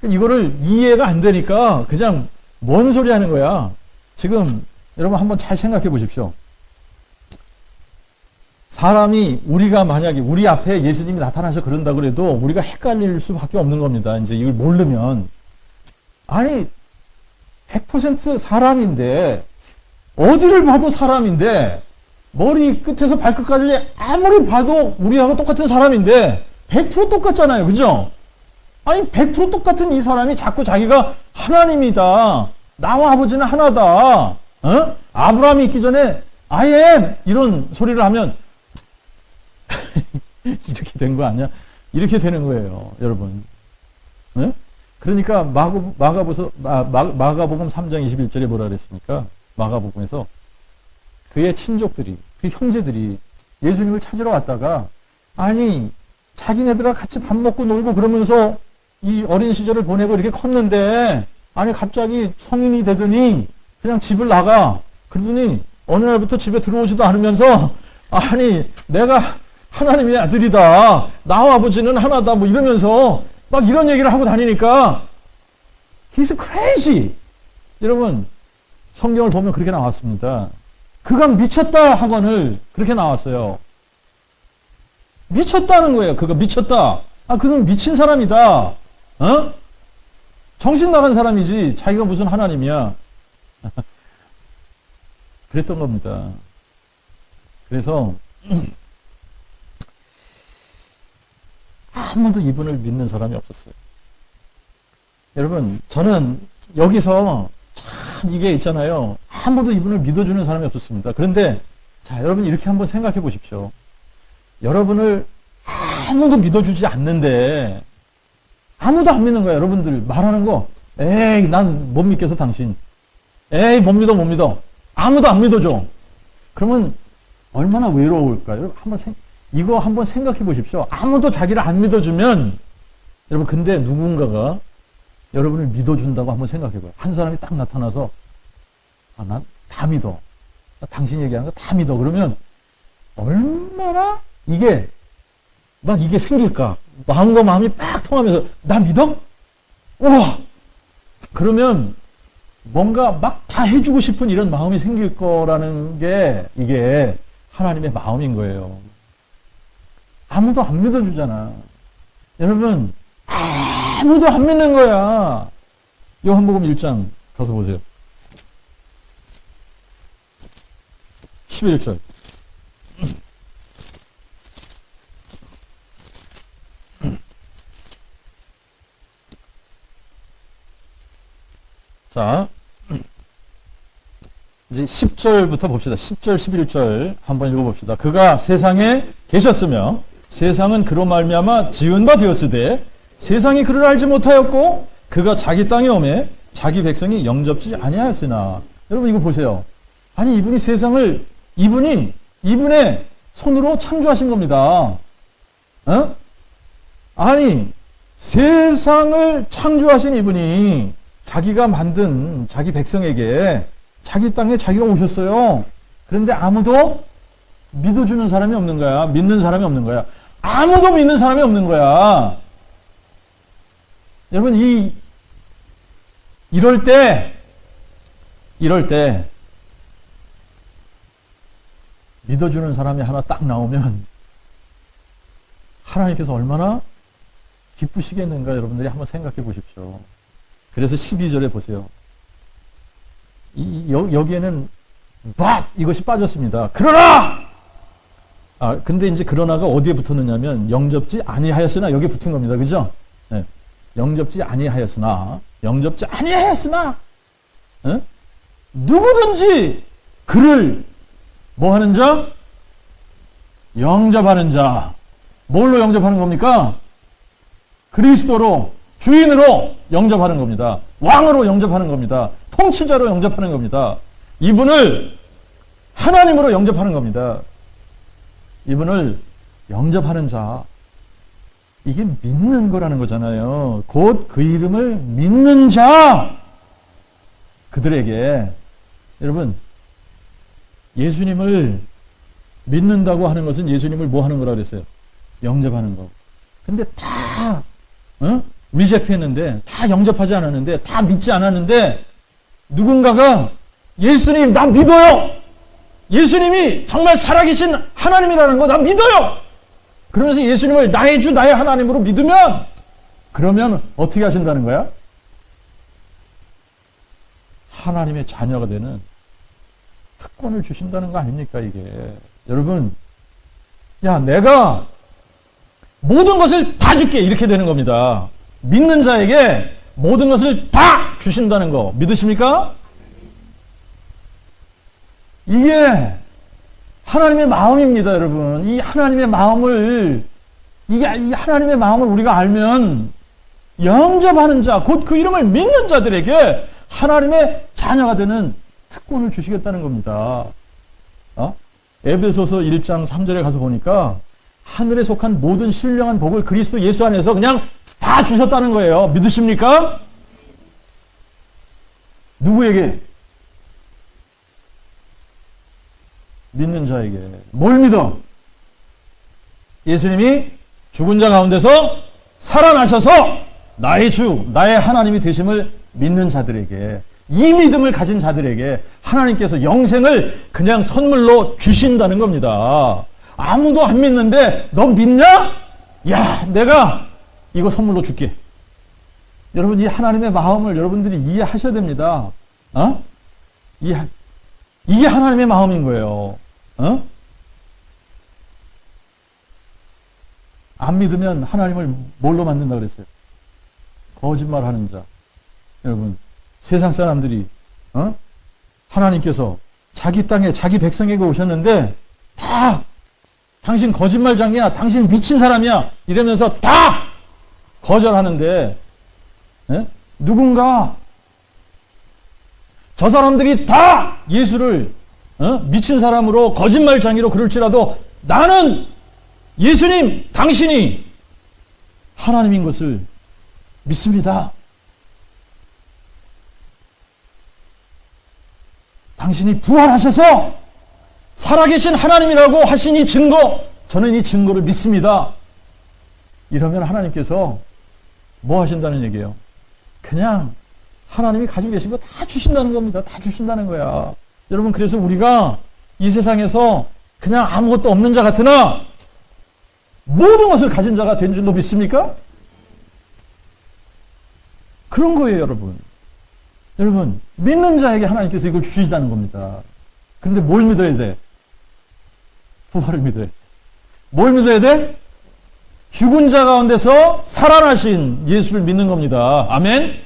이거를 이해가 안 되니까 그냥 뭔 소리 하는 거야. 지금 여러분 한번 잘 생각해 보십시오. 사람이 우리가 만약에 우리 앞에 예수님이 나타나서 그런다 그래도 우리가 헷갈릴 수밖에 없는 겁니다. 이제 이걸 모르면. 아니 100% 사람인데 어디를 봐도 사람인데 머리 끝에서 발끝까지 아무리 봐도 우리하고 똑같은 사람인데 100% 똑같잖아요. 그죠? 아니 100% 똑같은 이 사람이 자꾸 자기가 하나님이다. 나와 아버지는 하나다. 어? 아브라함이 있기 전에 I am 이런 소리를 하면 이렇게 된 거 아니야? 이렇게 되는 거예요, 여러분. 네? 그러니까 마가복음 3장 21절에 뭐라 그랬습니까? 마가복음에서 그의 친족들이, 그 형제들이 예수님을 찾으러 왔다가 아니 자기네들과 같이 밥 먹고 놀고 그러면서 이 어린 시절을 보내고 이렇게 컸는데 아니 갑자기 성인이 되더니 그냥 집을 나가. 그러더니 어느 날부터 집에 들어오지도 않으면서 아니 내가 하나님의 아들이다. 나와 아버지는 하나다. 뭐 이러면서 막 이런 얘기를 하고 다니니까 He's crazy. 여러분 성경을 보면 그렇게 나왔습니다. 그가 미쳤다 학원을 그렇게 나왔어요. 미쳤다는 거예요. 그가 미쳤다. 아, 그는 미친 사람이다. 어? 정신 나간 사람이지. 자기가 무슨 하나님이야. 그랬던 겁니다. 그래서 아무도 이분을 믿는 사람이 없었어요. 여러분, 저는 여기서 참 이게 있잖아요. 아무도 이분을 믿어주는 사람이 없었습니다. 그런데 자, 여러분 이렇게 한번 생각해 보십시오. 여러분을 아무도 믿어주지 않는데 아무도 안 믿는 거야. 여러분들 말하는 거 에이 난 못 믿겠어 당신. 에이 못 믿어. 아무도 안 믿어줘. 그러면 얼마나 외로울까요? 이거 한번 생각해 보십시오. 아무도 자기를 안 믿어주면 여러분 근데 누군가가 여러분을 믿어준다고 한번 생각해 봐요. 한 사람이 딱 나타나서 아, 난 다 믿어. 당신 얘기하는 거 다 믿어. 그러면 얼마나 이게 생길까? 마음과 마음이 빡 통하면서 나 믿어? 우와! 그러면 뭔가 막 다 해주고 싶은 이런 마음이 생길 거라는 게 이게 하나님의 마음인 거예요. 아무도 안 믿어주잖아. 여러분 아무도 안 믿는 거야. 요한복음 1장 가서 보세요. 11절. 자, 이제 10절부터 봅시다. 10절, 11절 한번 읽어봅시다. 그가 세상에 계셨으며 세상은 그로 말미암아 지은 바 되었으되 세상이 그를 알지 못하였고 그가 자기 땅에 오매 자기 백성이 영접지 아니하였으나. 여러분 이거 보세요. 아니 이분이 세상을 이분의 손으로 창조하신 겁니다. 어? 아니 세상을 창조하신 이분이 자기가 만든 자기 백성에게 자기 땅에 자기가 오셨어요. 그런데 아무도 믿어주는 사람이 없는 거야. 믿는 사람이 없는 거야. 아무도 믿는 사람이 없는 거야. 여러분 이럴 때 믿어주는 사람이 하나 딱 나오면 하나님께서 얼마나 기쁘시겠는가 여러분들이 한번 생각해 보십시오. 그래서 12절에 보세요. 여기에는 이것이 빠졌습니다. 그러나! 근데 이제 그러나가 어디에 붙었느냐면 영접지 아니하였으나 여기에 붙은 겁니다. 그죠? 네. 영접지 아니하였으나 네? 누구든지 그를 뭐 하는 자? 영접하는 자. 뭘로 영접하는 겁니까? 그리스도로 주인으로 영접하는 겁니다. 왕으로 영접하는 겁니다. 통치자로 영접하는 겁니다. 이분을 하나님으로 영접하는 겁니다. 이분을 영접하는 자. 이게 믿는 거라는 거잖아요. 곧 그 이름을 믿는 자. 그들에게 여러분 예수님을 믿는다고 하는 것은 예수님을 뭐 하는 거라 그랬어요? 영접하는 거. 근데 다 리젝트 했는데, 다 영접하지 않았는데, 다 믿지 않았는데, 누군가가 예수님 나 믿어요. 예수님이 정말 살아계신 하나님이라는 거 나 믿어요. 그러면서 예수님을 나의 주 나의 하나님으로 믿으면, 그러면 어떻게 하신다는 거야? 하나님의 자녀가 되는 특권을 주신다는 거 아닙니까, 이게. 여러분, 야, 내가 모든 것을 다 줄게. 이렇게 되는 겁니다. 믿는 자에게 모든 것을 다 주신다는 거. 믿으십니까? 이게 하나님의 마음입니다, 여러분. 이 하나님의 마음을, 이 하나님의 마음을 우리가 알면 영접하는 자, 곧 그 이름을 믿는 자들에게 하나님의 자녀가 되는 특권을 주시겠다는 겁니다. 에베소서 1장 3절에 가서 보니까 하늘에 속한 모든 신령한 복을 그리스도 예수 안에서 그냥 다 주셨다는 거예요. 믿으십니까? 누구에게? 믿는 자에게. 뭘 믿어? 예수님이 죽은 자 가운데서 살아나셔서 나의 주, 나의 하나님이 되심을 믿는 자들에게, 이 믿음을 가진 자들에게 하나님께서 영생을 그냥 선물로 주신다는 겁니다. 아무도 안 믿는데 너 믿냐? 야, 내가 이거 선물로 줄게. 여러분, 이 하나님의 마음을 여러분들이 이해하셔야 됩니다. 이게 하나님의 마음인 거예요. 안 믿으면 하나님을 뭘로 만든다 그랬어요? 거짓말하는 자. 여러분, 세상 사람들이 하나님께서 자기 땅에 자기 백성에게 오셨는데 다 당신 거짓말장이야, 당신 미친 사람이야 이러면서 다 거절하는데, 누군가 저 사람들이 다 예수를 미친 사람으로 거짓말장이로 그럴지라도 나는 예수님, 당신이 하나님인 것을 믿습니다. 당신이 부활하셔서 살아계신 하나님이라고 하신 이 증거, 저는 이 증거를 믿습니다. 이러면 하나님께서 뭐 하신다는 얘기예요? 그냥 하나님이 가지고 계신 거 다 주신다는 겁니다. 다 주신다는 거야. 여러분, 그래서 우리가 이 세상에서 그냥 아무것도 없는 자 같으나 모든 것을 가진 자가 된 줄로 믿습니까? 그런 거예요, 여러분. 여러분, 믿는 자에게 하나님께서 이걸 주시다는 겁니다. 근데 뭘 믿어야 돼? 부활을 믿어야 돼. 뭘 믿어야 돼? 죽은 자 가운데서 살아나신 예수를 믿는 겁니다. 아멘?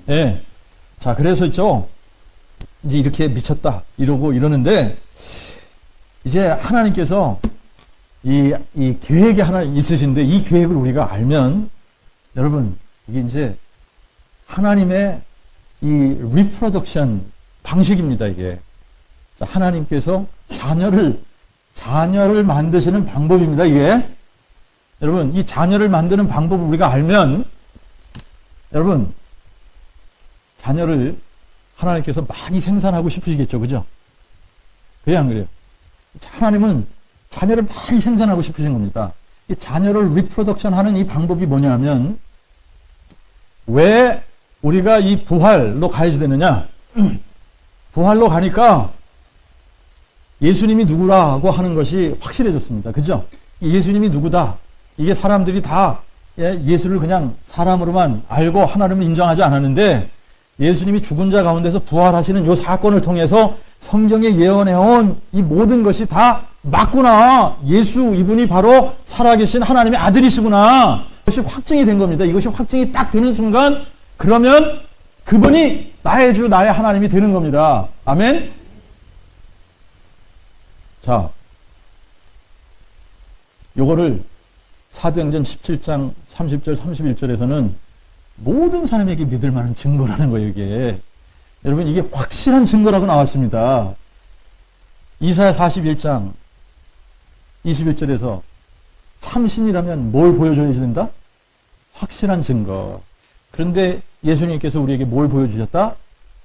예. 자, 그래서 있죠. 이제 이렇게 미쳤다. 이러고 이러는데, 이제 하나님께서 이 계획이 하나 있으신데, 이 계획을 우리가 알면, 여러분, 이게 이제 하나님의 이 리프로덕션 방식입니다, 이게. 자, 하나님께서 자녀를 만드시는 방법입니다, 이게. 여러분, 이 자녀를 만드는 방법을 우리가 알면, 여러분, 자녀를 하나님께서 많이 생산하고 싶으시겠죠, 그죠? 왜 안 그래요? 하나님은 자녀를 많이 생산하고 싶으신 겁니다. 이 자녀를 리프로덕션 하는 이 방법이 뭐냐면, 왜 우리가 이 부활로 가야지 되느냐? 부활로 가니까 예수님이 누구라고 하는 것이 확실해졌습니다. 그죠? 예수님이 누구다. 이게 사람들이 다 예수를 그냥 사람으로만 알고 하나님을 인정하지 않았는데, 예수님이 죽은 자 가운데서 부활하시는 이 사건을 통해서 성경에 예언해온 이 모든 것이 다 맞구나. 예수, 이분이 바로 살아계신 하나님의 아들이시구나. 이것이 확증이 된 겁니다. 이것이 확증이 딱 되는 순간, 그러면 그분이 나의 주, 나의 하나님이 되는 겁니다. 아멘? 자, 요거를 사도행전 17장 30절, 31절에서는 모든 사람에게 믿을 만한 증거라는 거예요, 이게. 여러분, 이게 확실한 증거라고 나왔습니다. 이사야 41장 21절에서 참신이라면 뭘 보여줘야 된다? 확실한 증거. 그런데 예수님께서 우리에게 뭘 보여주셨다?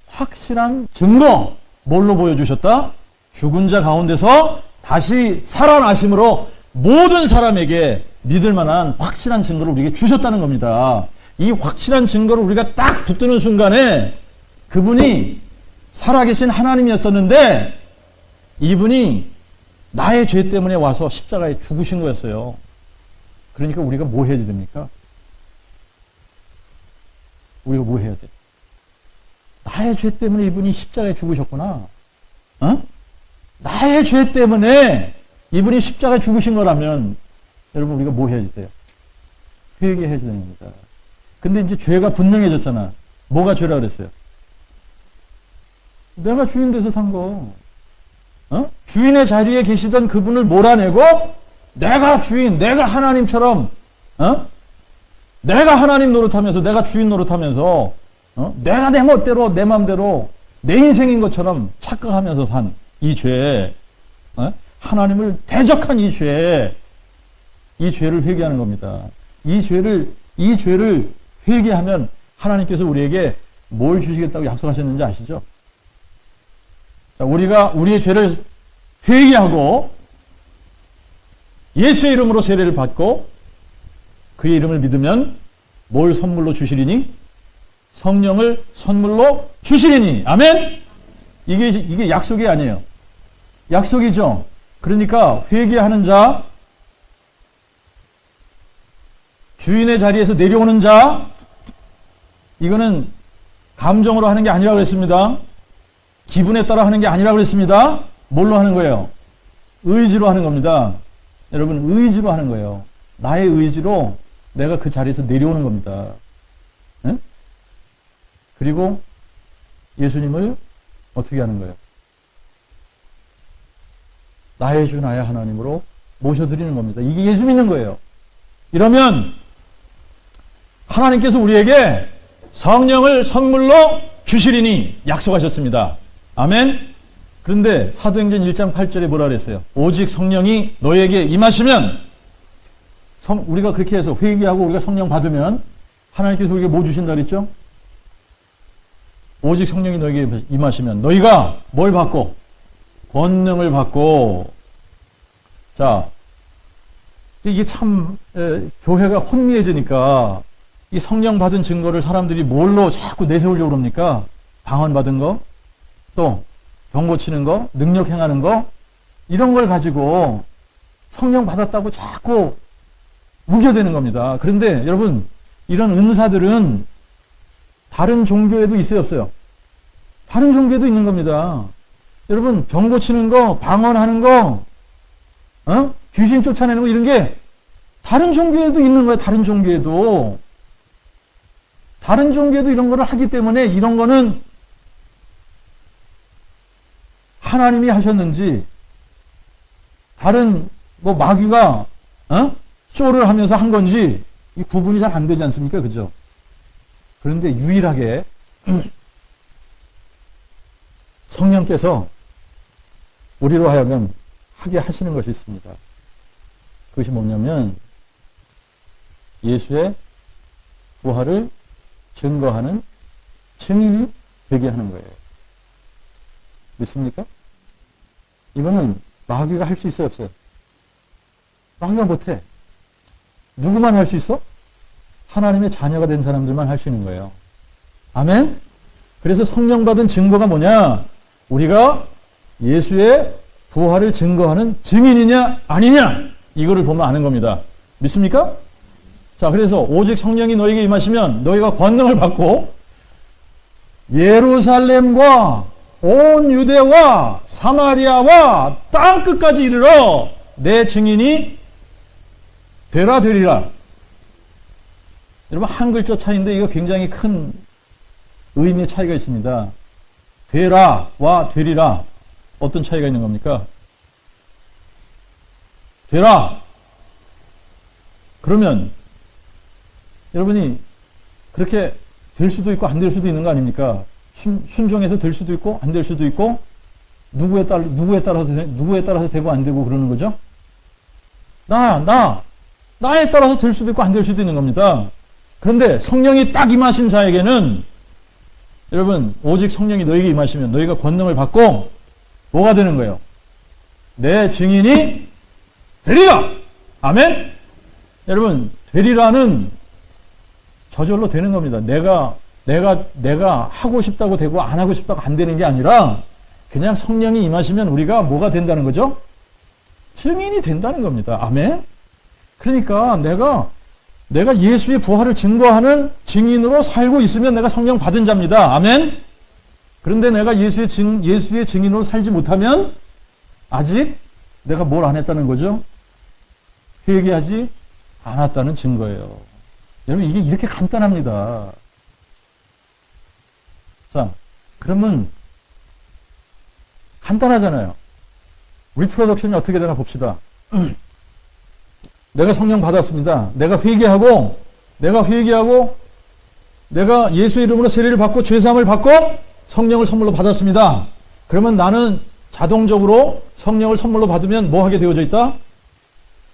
확실한 증거. 뭘로 보여주셨다? 죽은 자 가운데서 다시 살아나심으로 모든 사람에게 믿을 만한 확실한 증거를 우리에게 주셨다는 겁니다. 이 확실한 증거를 우리가 딱 붙드는 순간에 그분이 살아계신 하나님이었었는데 이분이 나의 죄 때문에 와서 십자가에 죽으신 거였어요. 그러니까 우리가 뭐 해야 됩니까? 우리가 뭐 해야 돼? 나의 죄 때문에 이분이 십자가에 죽으셨구나. 어? 나의 죄 때문에 이분이 십자가에 죽으신 거라면 여러분 우리가 뭐 해야 돼요? 회개해야 되는 겁니다. 근데 이제 죄가 분명해졌잖아. 뭐가 죄라 그랬어요? 내가 주인 돼서 산 거. 주인의 자리에 계시던 그분을 몰아내고 내가 주인, 내가 하나님처럼 내가 하나님 노릇하면서 내가 주인 노릇하면서 내가 내 멋대로 내 마음대로 내 인생인 것처럼 착각하면서 산 이 죄, 하나님을 대적한 이 죄, 이 죄를 회개하는 겁니다. 이 죄를 회개하면 하나님께서 우리에게 뭘 주시겠다고 약속하셨는지 아시죠? 자, 우리가 우리의 죄를 회개하고 예수의 이름으로 세례를 받고 그의 이름을 믿으면 뭘 선물로 주시리니? 성령을 선물로 주시리니. 아멘? 이게 약속이 아니에요. 약속이죠. 그러니까 회개하는 자, 주인의 자리에서 내려오는 자, 이거는 감정으로 하는 게 아니라고 그랬습니다. 기분에 따라 하는 게 아니라고 그랬습니다. 뭘로 하는 거예요? 의지로 하는 겁니다. 여러분, 의지로 하는 거예요. 나의 의지로 내가 그 자리에서 내려오는 겁니다. 네? 그리고 예수님을 어떻게 하는 거예요? 나의 주 나의 하나님으로 모셔드리는 겁니다. 이게 예수 믿는 거예요. 이러면 하나님께서 우리에게 성령을 선물로 주시리니 약속하셨습니다. 아멘. 그런데 사도행전 1장 8절에 뭐라 그랬어요? 오직 성령이 너에게 임하시면, 우리가 그렇게 해서 회개하고 우리가 성령 받으면 하나님께서 우리에게 뭐 주신다 그랬죠? 오직 성령이 너에게 임하시면 너희가 뭘 받고? 권능을 받고. 자, 이게 참 교회가 혼미해지니까 이 성령 받은 증거를 사람들이 뭘로 자꾸 내세우려고 그럽니까? 방언 받은 거, 또 병 고치는 거, 능력 행하는 거, 이런 걸 가지고 성령 받았다고 자꾸 우겨대는 겁니다. 그런데 여러분, 이런 은사들은 다른 종교에도 있어요, 없어요? 다른 종교에도 있는 겁니다. 여러분, 병 고치는 거, 방언하는 거, 귀신 쫓아내는 거, 이런 게 다른 종교에도 있는 거예요. 다른 종교에도. 다른 종교에도 이런 거를 하기 때문에 이런 거는 하나님이 하셨는지, 다른 뭐 마귀가 쇼를 하면서 한 건지 이 구분이 잘 안 되지 않습니까? 그죠? 그런데 유일하게 성령께서 우리로 하여금 하게 하시는 것이 있습니다. 그것이 뭐냐면 예수의 부활을 증거하는 증인이 되게 하는 거예요. 믿습니까? 이거는 마귀가 할 수 있어요, 없어요? 마귀가 못해. 누구만 할 수 있어? 하나님의 자녀가 된 사람들만 할 수 있는 거예요. 아멘? 그래서 성령 받은 증거가 뭐냐? 우리가 예수의 부활을 증거하는 증인이냐 아니냐, 이거를 보면 아는 겁니다. 믿습니까? 자, 그래서 오직 성령이 너에게 임하시면 너희가 권능을 받고 예루살렘과 온 유대와 사마리아와 땅 끝까지 이르러 내 증인이 되리라. 여러분, 한 글자 차이인데 이거 굉장히 큰 의미의 차이가 있습니다. 되라와 되리라. 어떤 차이가 있는 겁니까? 되라. 그러면 여러분이 그렇게 될 수도 있고 안 될 수도 있는 거 아닙니까? 순종해서 될 수도 있고 안 될 수도 있고, 누구에 따라서 되고 안 되고 그러는 거죠? 나에 따라서 될 수도 있고 안 될 수도 있는 겁니다. 그런데 성령이 딱 임하신 자에게는, 여러분, 오직 성령이 너에게 임하시면 너희가 권능을 받고 뭐가 되는 거예요? 내 증인이 되리라. 아멘. 여러분, 되리라는 저절로 되는 겁니다. 내가 하고 싶다고 되고 안 하고 싶다고 안 되는 게 아니라 그냥 성령이 임하시면 우리가 뭐가 된다는 거죠? 증인이 된다는 겁니다. 아멘. 그러니까 내가 예수의 부활을 증거하는 증인으로 살고 있으면 내가 성령 받은 자입니다. 아멘. 그런데 내가 예수의 증인으로 살지 못하면 아직 내가 뭘 안 했다는 거죠? 회개하지 않았다는 증거예요. 여러분, 이게 이렇게 간단합니다. 자, 그러면 간단하잖아요. 리프로덕션이 어떻게 되나 봅시다. 내가 성령 받았습니다. 내가 회개하고 내가 예수 이름으로 세례를 받고 죄사함을 받고 성령을 선물로 받았습니다. 그러면 나는 자동적으로 성령을 선물로 받으면 뭐 하게 되어져 있다?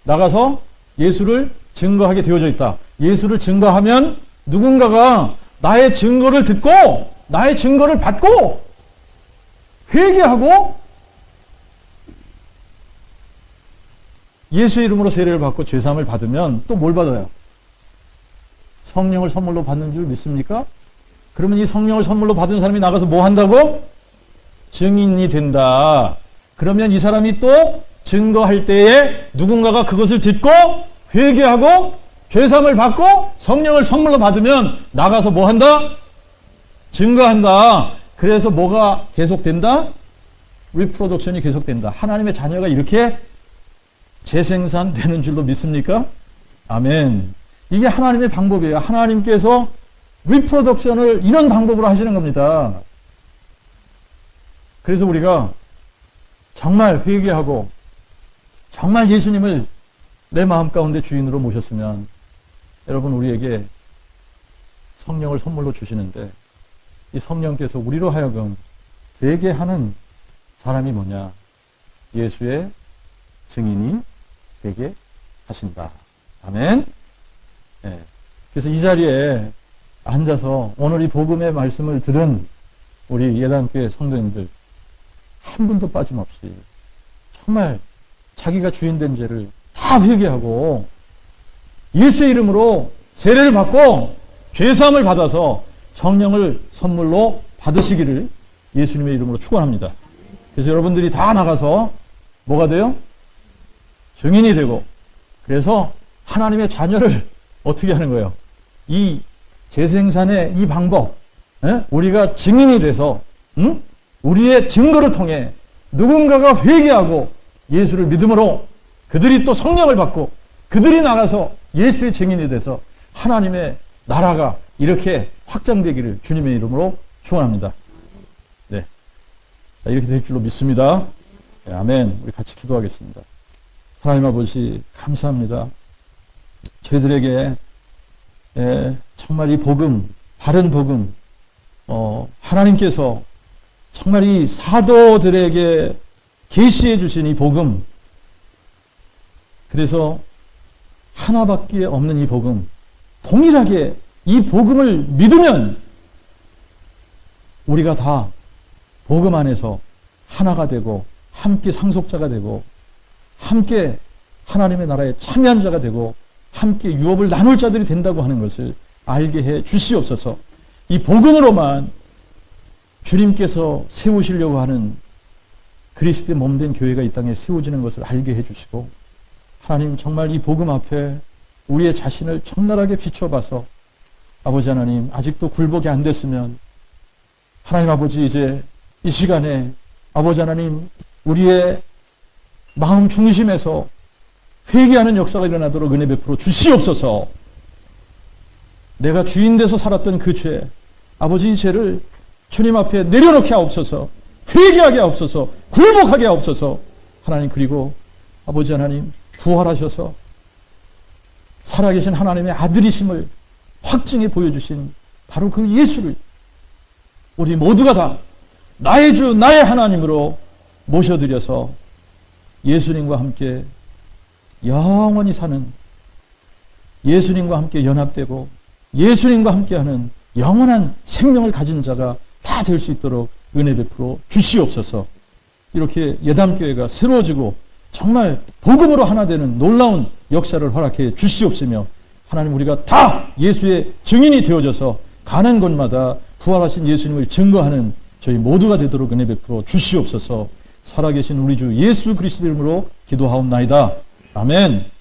나가서 예수를 증거하게 되어져 있다. 예수를 증거하면 누군가가 나의 증거를 듣고 나의 증거를 받고 회개하고 예수의 이름으로 세례를 받고 죄사함을 받으면 또 뭘 받아요? 성령을 선물로 받는 줄 믿습니까? 그러면 이 성령을 선물로 받은 사람이 나가서 뭐 한다고? 증인이 된다. 그러면 이 사람이 또 증거할 때에 누군가가 그것을 듣고 회개하고 죄사함을 받고 성령을 선물로 받으면 나가서 뭐 한다? 증거한다. 그래서 뭐가 계속된다? 리프로덕션이 계속된다. 하나님의 자녀가 이렇게 재생산되는 줄로 믿습니까? 아멘. 이게 하나님의 방법이에요. 하나님께서 리프로덕션을 이런 방법으로 하시는 겁니다. 그래서 우리가 정말 회개하고 정말 예수님을 내 마음 가운데 주인으로 모셨으면 여러분, 우리에게 성령을 선물로 주시는데 이 성령께서 우리로 하여금 되게 하는 사람이 뭐냐? 예수의 증인이 되게 하신다. 아멘. 네. 그래서 이 자리에 앉아서 오늘 이 복음의 말씀을 들은 우리 예단교회 성도님들 한 분도 빠짐없이 정말 자기가 주인된 죄를 다 회개하고 예수의 이름으로 세례를 받고 죄사함을 받아서 성령을 선물로 받으시기를 예수님의 이름으로 축원합니다. 그래서 여러분들이 다 나가서 뭐가 돼요? 증인이 되고, 그래서 하나님의 자녀를 어떻게 하는 거예요? 이 재생산의 이 방법, 우리가 증인이 돼서 우리의 증거를 통해 누군가가 회개하고 예수를 믿음으로 그들이 또 성령을 받고 그들이 나가서 예수의 증인이 돼서 하나님의 나라가 이렇게 확장되기를 주님의 이름으로 축원합니다. 네, 자, 이렇게 될 줄로 믿습니다. 네, 아멘. 우리 같이 기도하겠습니다. 하나님 아버지, 감사합니다. 저희들에게 정말 이 복음, 바른 복음, 하나님께서 정말 이 사도들에게 계시해 주신 이 복음, 그래서 하나밖에 없는 이 복음, 동일하게 이 복음을 믿으면 우리가 다 복음 안에서 하나가 되고 함께 상속자가 되고 함께 하나님의 나라에 참여한 자가 되고 함께 유업을 나눌 자들이 된다고 하는 것을 알게 해 주시옵소서. 이 복음으로만 주님께서 세우시려고 하는 그리스도의 몸된 교회가 이 땅에 세워지는 것을 알게 해 주시고, 하나님 정말 이 복음 앞에 우리의 자신을 적나라하게 비춰봐서 아버지 하나님, 아직도 굴복이 안 됐으면 하나님 아버지, 이제 이 시간에 아버지 하나님, 우리의 마음 중심에서 회개하는 역사가 일어나도록 은혜 베풀어 주시옵소서. 내가 주인 돼서 살았던 그 죄, 아버지 이 죄를 주님 앞에 내려놓게 하옵소서. 회개하게 하옵소서. 굴복하게 하옵소서. 하나님, 그리고 아버지 하나님, 부활하셔서 살아계신 하나님의 아들이심을 확증해 보여주신 바로 그 예수를 우리 모두가 다 나의 주, 나의 하나님으로 모셔드려서 예수님과 함께 영원히 사는, 예수님과 함께 연합되고 예수님과 함께하는 영원한 생명을 가진 자가 다 될 수 있도록 은혜 베풀어 주시옵소서. 이렇게 예담교회가 새로워지고 정말 복음으로 하나 되는 놀라운 역사를 허락해 주시옵시며, 하나님 우리가 다 예수의 증인이 되어져서 가는 곳마다 부활하신 예수님을 증거하는 저희 모두가 되도록 은혜 베풀어 주시옵소서. 살아계신 우리 주 예수 그리스도 이름으로 기도하옵나이다. 아멘.